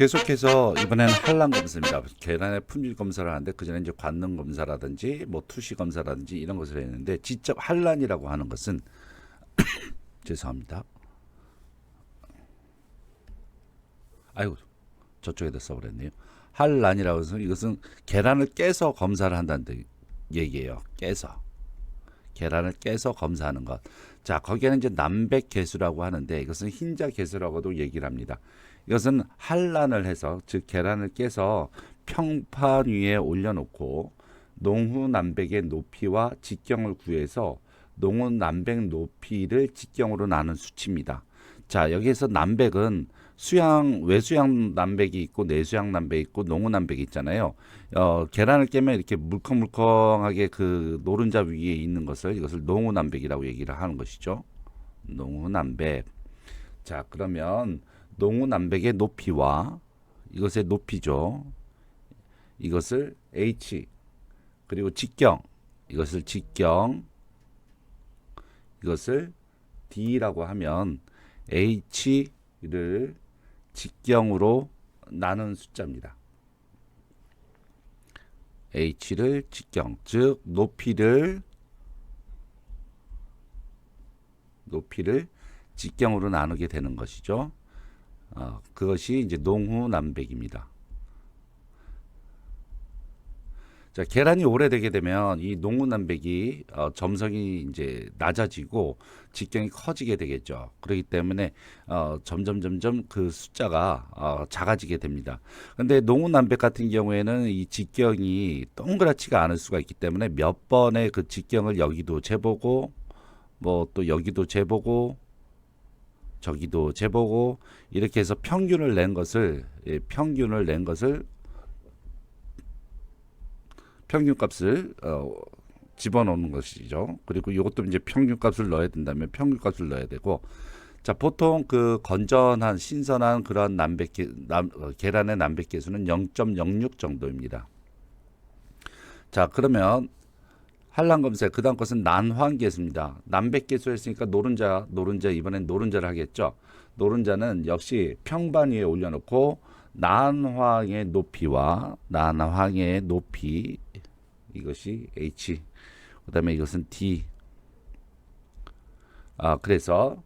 계속해서 이번에는 한란 검사입니다. 계란의 품질 검사를 하는데 그전에 이제 관능 검사라든지 뭐 투시 검사라든지 이런 것을 했는데 직접 한란이라고 하는 것은 죄송합니다. 아이고 저쪽에다 써버렸네요. 한란이라고 해서 이것은 계란을 깨서 검사를 한다는 얘기예요. 깨서 계란을 깨서 검사하는 것. 자, 거기에는 이제 남백 개수라고 하는데 이것은 흰자 개수라고도 얘기를 합니다. 이것은 한란을 해서 즉 계란을 깨서 평판 위에 올려놓고 농후 남백의 높이와 직경을 구해서 농후 남백 높이를 직경으로 나눈 수치입니다. 자, 여기에서 남백은 수양 외수양 남백이 있고 내수양 남백이 있고 농후 남백이 있잖아요. 계란을 깨면 이렇게 물컹물컹하게 그 노른자 위에 있는 것을 이것을 농후 남백이라고 얘기를 하는 것이죠. 농후 남백. 자, 그러면 농후 남백의 높이와 이것의 높이죠. 이것을 H 그리고 직경 이것을 직경 이것을 D라고 하면 H를 직경으로 나눈 숫자입니다. H를 직경 즉 높이를 직경으로 나누게 되는 것이죠. 그것이 이제 농후 남백입니다. 자, 계란이 오래되게 되면 이 농후 남백이 점성이 이제 낮아지고 직경이 커지게 되겠죠. 그렇기 때문에 점점 그 숫자가 작아지게 됩니다. 근데 농후 남백 같은 경우에는 이 직경이 동그랗지가 않을 수가 있기 때문에 몇 번의 그 직경을 여기도 재보고 뭐 또 여기도 재보고 저기도 재보고 이렇게 해서 평균을 낸 것을 평균값을 집어넣는 것이죠. 그리고 이것도 이제 평균값을 넣어야 된다면 평균값을 넣어야 되고, 자, 보통 그 건전한 신선한 그런 계란의 남백 개수는 0.06 정도입니다. 자, 그러면 한란 검사 그다음 것은 난황 개수입니다. 남백 개수 했으니까 노른자 이번엔 노른자를 하겠죠. 노른자는 역시 평반 위에 올려놓고 난황의 높이 이것이 H 그다음에 이것은 D 그래서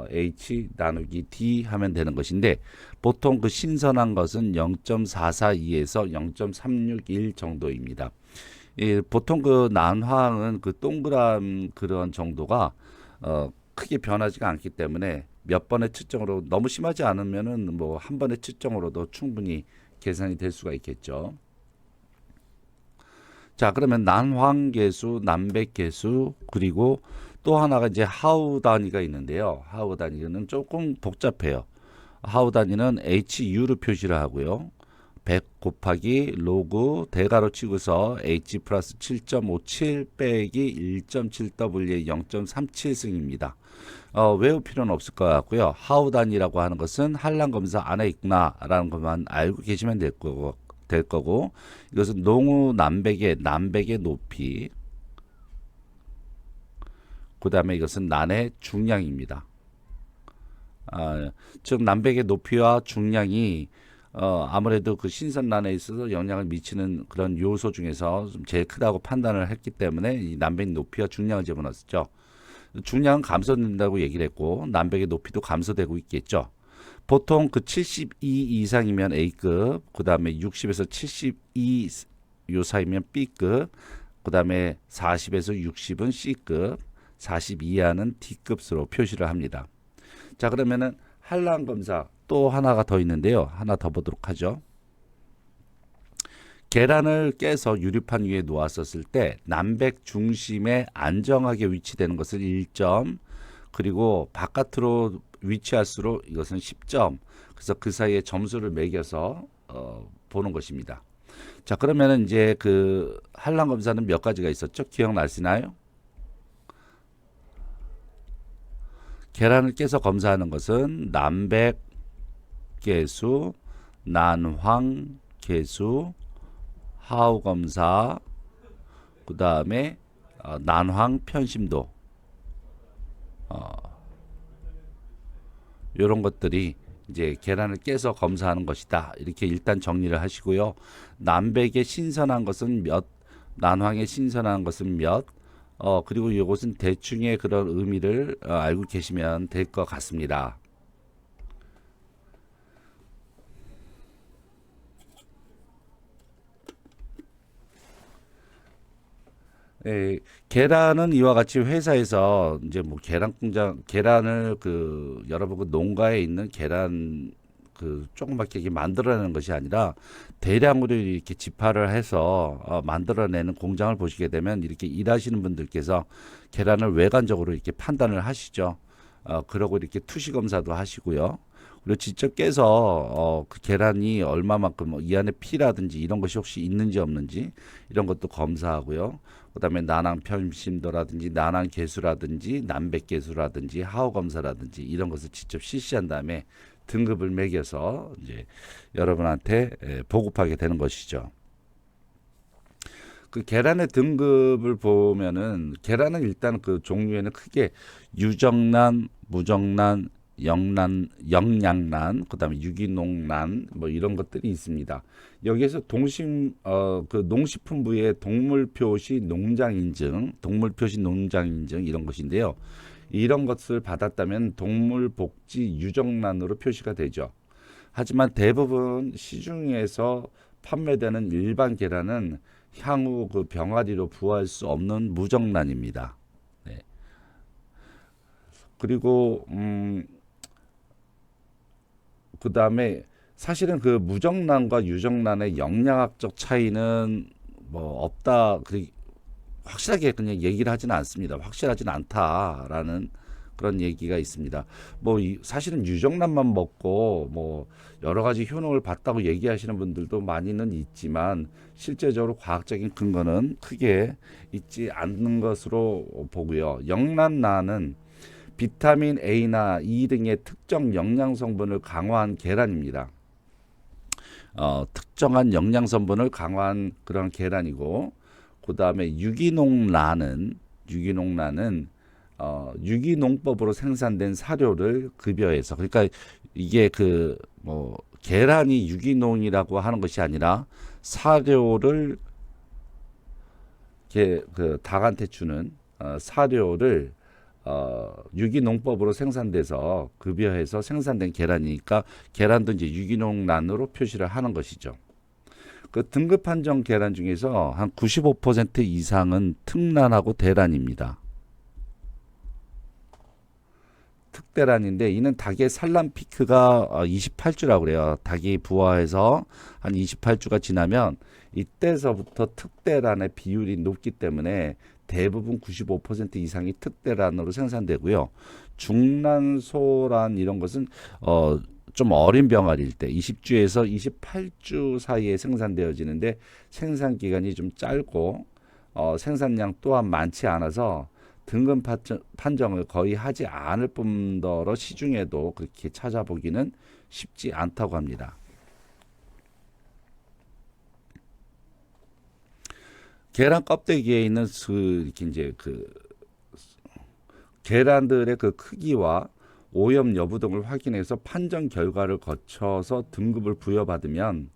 H 나누기 D 하면 되는 것인데 보통 그 신선한 것은 0.442에서 0.361 정도입니다. 보통 그 난황은 그 동그란 그런 정도가 크게 변하지가 않기 때문에 몇 번의 측정으로 너무 심하지 않으면은 뭐 한 번의 측정으로도 충분히 계산이 될 수가 있겠죠. 자, 그러면 난황계수, 남백계수, 그리고 또 하나가 이제 하우 단위가 있는데요. 하우 단위는 조금 복잡해요. 하우 단위는 HU로 표시를 하고요. 100 곱하기 로그 대괄호 치고서 H 플러스 7.57 빼기 1.7W의 0.37승입니다. 외울 필요는 없을 것 같고요. 하우 단위라고 하는 것은 한란 검사 안에 있구나라는 것만 알고 계시면 될 거고 이것은 농후 남백의 높이 그 다음에 이것은 난의 중량입니다. 즉 남백의 높이와 중량이 아무래도 그 신선란에 있어서 영향을 미치는 그런 요소 중에서 좀 제일 크다고 판단을 했기 때문에 이 남백 높이와 중량을 집어넣었죠. 중량은 감소된다고 얘기를 했고 남백의 높이도 감소되고 있겠죠. 보통 그 72 이상이면 A급, 그 다음에 60에서 72 요 사이면 B급, 그 다음에 40에서 60은 C급, 40 이하는 D급으로 표시를 합니다. 자, 그러면은 한란 검사 또 하나가 더 있는데요. 하나 더 보도록 하죠. 계란을 깨서 유리판 위에 놓았었을 때 남백 중심에 안정하게 위치되는 것을 1점, 그리고 바깥으로 위치할수록 이것은 10점. 그래서 그 사이에 점수를 매겨서 보는 것입니다. 자, 그러면은 이제 그 한란 검사는 몇 가지가 있었죠? 기억나시나요? 계란을 깨서 검사하는 것은 남백 개수, 난황 개수, 하우 검사, 그 다음에 난황 편심도 이런 것들이 이제 계란을 깨서 검사하는 것이다. 이렇게 일단 정리를 하시고요. 남백의 신선한 것은 몇, 난황의 신선한 것은 몇, 그리고 이것은 대충의 그런 의미를 알고 계시면 될 것 같습니다. 예, 계란은 이와 같이 회사에서 이제 뭐 계란 공장, 계란을 그 여러분 그 농가에 있는 계란 그 조그맣게 이렇게 만들어내는 것이 아니라 대량으로 이렇게 집화를 해서 만들어내는 공장을 보시게 되면 이렇게 일하시는 분들께서 계란을 외관적으로 이렇게 판단을 하시죠. 그러고 이렇게 투시 검사도 하시고요. 그리고 직접 깨서 그 계란이 얼마만큼 뭐이 안에 피라든지 이런 것이 혹시 있는지 없는지 이런 것도 검사하고요. 그다음에 난항 편심도라든지 난항 개수라든지 난백 개수라든지 하우 검사라든지 이런 것을 직접 실시한 다음에 등급을 매겨서 이제 여러분한테 보급하게 되는 것이죠. 그 계란의 등급을 보면은 계란은 일단 그 종류에는 크게 유정란, 무정란, 영란, 영양란, 그다음에 유기농란 뭐 이런 것들이 있습니다. 여기에서 그 농식품부의 동물표시 농장인증, 동물표시 농장인증 이런 것인데요. 이런 것을 받았다면 동물복지 유정란으로 표시가 되죠. 하지만 대부분 시중에서 판매되는 일반 계란은 향후 그 병아리로 부화할 수 없는 무정란입니다. 네. 그리고 그다음에 사실은 그 무정란과 유정란의 영양학적 차이는 뭐 없다. 확실하게 그냥 얘기를 하지는 않습니다. 확실하지는 않다라는 그런 얘기가 있습니다. 뭐 사실은 유정란만 먹고 뭐 여러 가지 효능을 봤다고 얘기하시는 분들도 많이는 있지만 실제적으로 과학적인 근거는 크게 있지 않는 것으로 보고요. 영란란은 비타민 A나 E 등의 특정 영양 성분을 강화한 계란입니다. 특정한 영양 성분을 강화한 그런 계란이고, 그 다음에 유기농란은 유기농법으로 생산된 사료를 급여해서, 그러니까 이게 그 뭐 계란이 유기농이라고 하는 것이 아니라 사료를 그 닭한테 주는 사료를 유기농법으로 생산돼서 급여해서 생산된 계란이니까 계란도 이제 유기농란으로 표시를 하는 것이죠. 그 등급 판정 계란 중에서 한 95% 이상은 특란하고 대란입니다. 특대란인데 이는 닭의 산란 피크가 28주라고 그래요. 닭이 부화해서 한 28주가 지나면 이때서부터 특대란의 비율이 높기 때문에 대부분 95% 이상이 특대란으로 생산되고요. 중란소란 이런 것은 좀 어린 병아리일 때 20주에서 28주 사이에 생산되어지는데 생산 기간이 좀 짧고 생산량 또한 많지 않아서 등급 판정을 거의 하지 않을 뿐더러 시중에도 그렇게 찾아보기는 쉽지 않다고 합니다. 계란 껍데기에 있는 이렇게 이제 그 계란들의 그 크기와 오염 여부 등을 확인해서 판정 결과를 거쳐서 등급을 부여받으면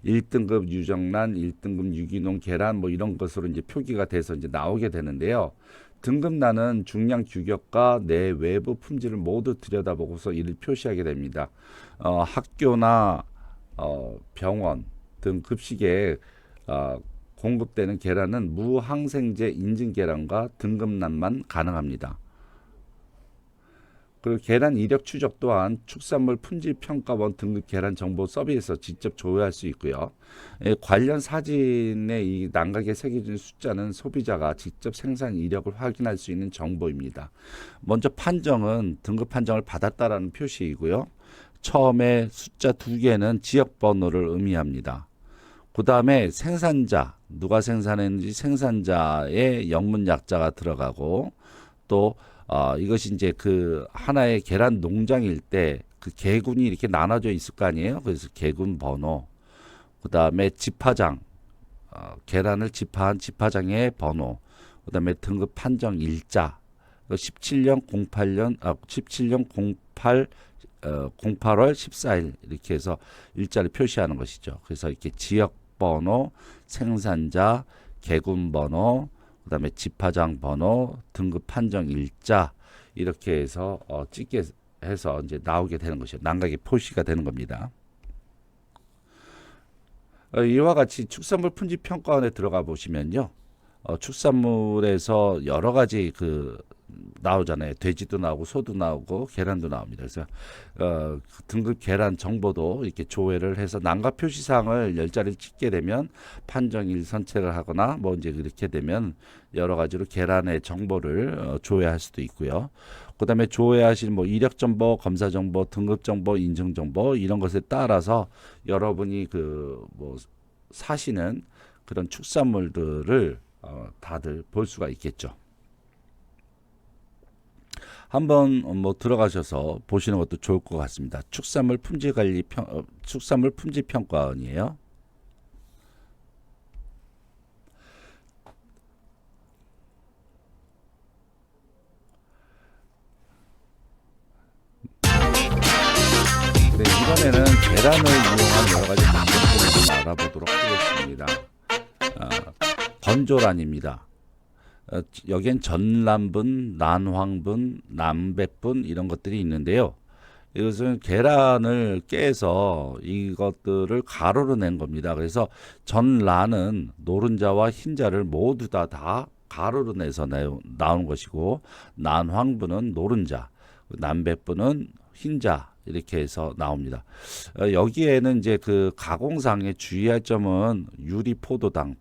1등급 유정란, 1등급 유기농 계란 뭐 이런 것으로 이제 표기가 돼서 이제 나오게 되는데요. 등급란은 중량 규격과 내 외부 품질을 모두 들여다보고서 이를 표시하게 됩니다. 학교나 병원 등 급식에 공급되는 계란은 무항생제 인증 계란과 등급란만 가능합니다. 그리고 계란 이력 추적 또한 축산물 품질 평가원 등급 계란 정보 서비스에서 직접 조회할 수 있고요. 관련 사진에 이 난각에 새겨진 숫자는 소비자가 직접 생산 이력을 확인할 수 있는 정보입니다. 먼저 판정은 등급 판정을 받았다라는 표시이고요. 처음에 숫자 2개는 지역 번호를 의미합니다. 그 다음에 생산자, 누가 생산했는지 생산자의 영문 약자가 들어가고 또 이것이 이제 그 하나의 계란 농장일 때 그 계군이 이렇게 나눠져 있을 거 아니에요. 그래서 계군 번호, 그 다음에 집화장, 계란을 집화한 집화장의 번호, 그 다음에 등급 판정 일자, 17년 08년 17년 08 08월 14일 이렇게 해서 일자를 표시하는 것이죠. 그래서 이렇게 지역 번호, 생산자, 개군 번호, 그다음에 집화장 번호, 등급 판정 일자 이렇게 해서 찍게 해서 이제 나오게 되는 것이죠. 난각이 표시가 되는 겁니다. 이와 같이 축산물 품질 평가원에 들어가 보시면요. 축산물에서 여러 가지 나오잖아요. 돼지도 나오고 소도 나오고 계란도 나옵니다. 그래서 등급 계란 정보도 이렇게 조회를 해서 난각 표시사항을 10자리를 찍게 되면 판정일 선택을 하거나 뭐 이제 그렇게 되면 여러 가지로 계란의 정보를 조회할 수도 있고요. 그다음에 조회하실 뭐 이력 정보, 검사 정보, 등급 정보, 인증 정보 이런 것에 따라서 여러분이 뭐 사시는 그런 축산물들을 다들 볼 수가 있겠죠. 한번 뭐 들어가셔서 보시는 것도 좋을 것 같습니다. 축산물 품질 관리 축산물 품질 평가원이에요. 네, 이번에는 계란을 이용한 여러 가지 방법들을 좀 알아보도록 하겠습니다. 건조란입니다. 여기엔 전란분, 난황분, 남백분 이런 것들이 있는데요. 이것은 계란을 깨서 이것들을 가루로 낸 겁니다. 그래서 전란은 노른자와 흰자를 모두 다 가루로 내서 나온 것이고, 난황분은 노른자, 남백분은 흰자 이렇게 해서 나옵니다. 여기에는 이제 가공상에 주의할 점은 유리 포도당,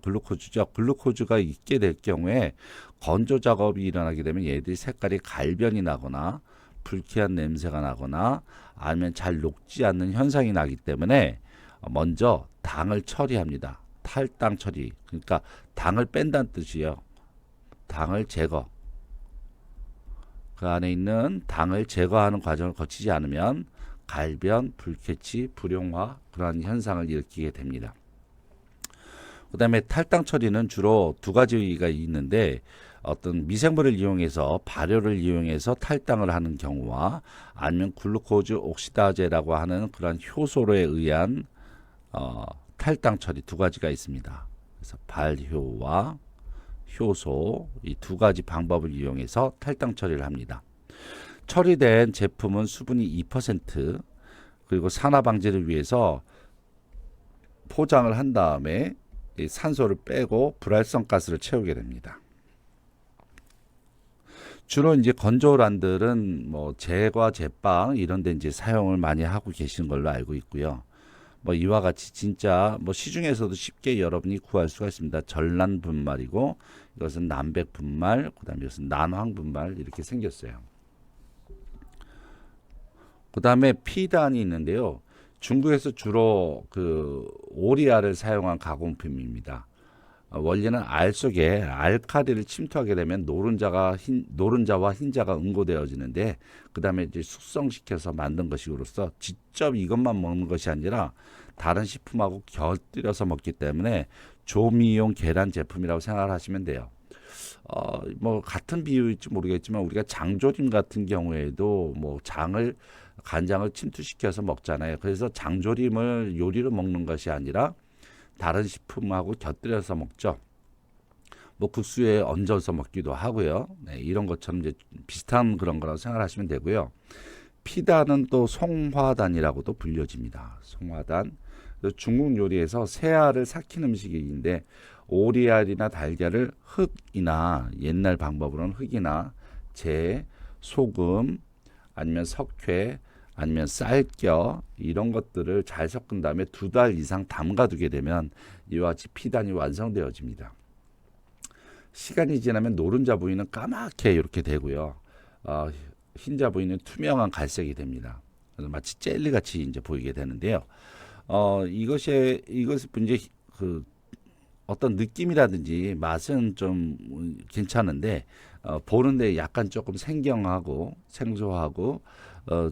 글루코즈죠. 글루코즈가 있게 될 경우에 건조 작업이 일어나게 되면 얘들이 색깔이 갈변이 나거나 불쾌한 냄새가 나거나 아니면 잘 녹지 않는 현상이 나기 때문에 먼저 당을 처리합니다. 탈당 처리. 그러니까 당을 뺀다는 뜻이에요. 당을 제거. 그 안에 있는 당을 제거하는 과정을 거치지 않으면 갈변, 불쾌치, 불용화 그러한 현상을 일으키게 됩니다. 그 다음에 탈당 처리는 주로 두 가지가 있는데 어떤 미생물을 이용해서 발효를 이용해서 탈당을 하는 경우와 아니면 글루코즈 옥시다제라고 하는 그런 효소로에 의한 탈당 처리 두 가지가 있습니다. 그래서 발효와 효소 이 두 가지 방법을 이용해서 탈당 처리를 합니다. 처리된 제품은 수분이 2% 그리고 산화 방지를 위해서 포장을 한 다음에 산소를 빼고 불활성 가스를 채우게 됩니다. 주로 이제 건조란들은 뭐 제과 제빵 이런 데 이제 사용을 많이 하고 계시는 걸로 알고 있고요. 뭐 이와 같이 진짜 뭐 시중에서도 쉽게 여러분이 구할 수가 있습니다. 전란 분말이고 이것은 남백 분말, 그다음에 이것은 난황 분말 이렇게 생겼어요. 그다음에 피단이 있는데요. 중국에서 주로 오리알을 사용한 가공품입니다. 원리는 알 속에 알칼리를 침투하게 되면 노른자와 흰자가 응고되어지는데 그 다음에 이제 숙성시켜서 만든 것으로서 직접 이것만 먹는 것이 아니라 다른 식품하고 곁들여서 먹기 때문에 조미용 계란 제품이라고 생각을 하시면 돼요. 뭐 같은 비유일지 모르겠지만 우리가 장조림 같은 경우에도 뭐 간장을 침투시켜서 먹잖아요. 그래서 장조림을 요리로 먹는 것이 아니라 다른 식품하고 곁들여서 먹죠. 뭐 국수에 얹어서 먹기도 하고요. 네, 이런 것처럼 이제 비슷한 그런 거라고 생각하시면 되고요. 피단은 또 송화단이라고도 불려집니다. 송화단. 중국 요리에서 새알을 삭힌 음식인데 오리알이나 달걀을 흙이나 옛날 방법으로는 흙이나 재, 소금 아니면 석회 아니면 쌀겨 이런 것들을 잘 섞은 다음에 2달 이상 담가두게 되면 이와 같이 피단이 완성되어집니다. 시간이 지나면 노른자 부위는 까맣게 이렇게 되고요. 흰자 부위는 투명한 갈색이 됩니다. 그래서 마치 젤리같이 이제 보이게 되는데요. 이것이 이제 어떤 느낌이라든지 맛은 좀 괜찮은데 보는데 약간 조금 생경하고 생소하고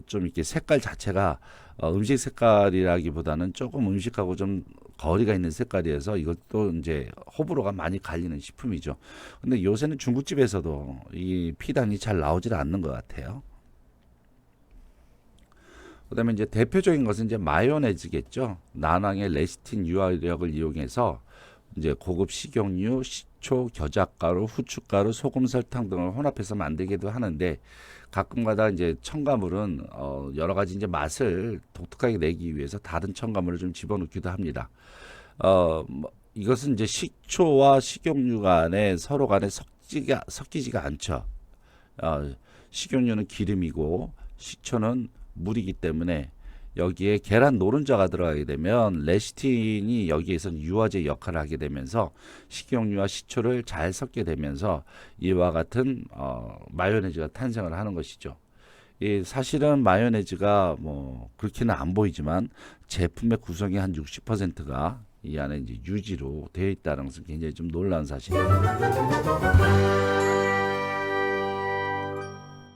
좀 이렇게 색깔 자체가 음식 색깔이라기보다는 조금 음식하고 좀 거리가 있는 색깔이어서 이것도 이제 호불호가 많이 갈리는 식품이죠. 근데 요새는 중국집에서도 이 피단이 잘 나오질 않는 것 같아요. 그다음에 이제 대표적인 것은 이제 마요네즈겠죠. 난황의 레시틴 유화력을 이용해서 이제 고급 식용유, 식초, 겨자가루, 후춧가루, 소금, 설탕 등을 혼합해서 만들기도 하는데 가끔가다 이제 첨가물은 여러 가지 이제 맛을 독특하게 내기 위해서 다른 첨가물을 좀 집어넣기도 합니다. 이것은 이제 식초와 식용유 간에 서로 간에 섞이지가 않죠. 식용유는 기름이고 식초는 물이기 때문에 여기에 계란 노른자가 들어가게 되면 레시틴이 여기에선 유화제 역할을 하게 되면서 식용유와 식초를 잘 섞게 되면서 이와 같은 마요네즈가 탄생을 하는 것이죠. 사실은 마요네즈가 뭐 그렇게는 안 보이지만 제품의 구성의 한 60%가 이 안에 이제 유지로 되어 있다는 것은 굉장히 좀 놀라운 사실입니다.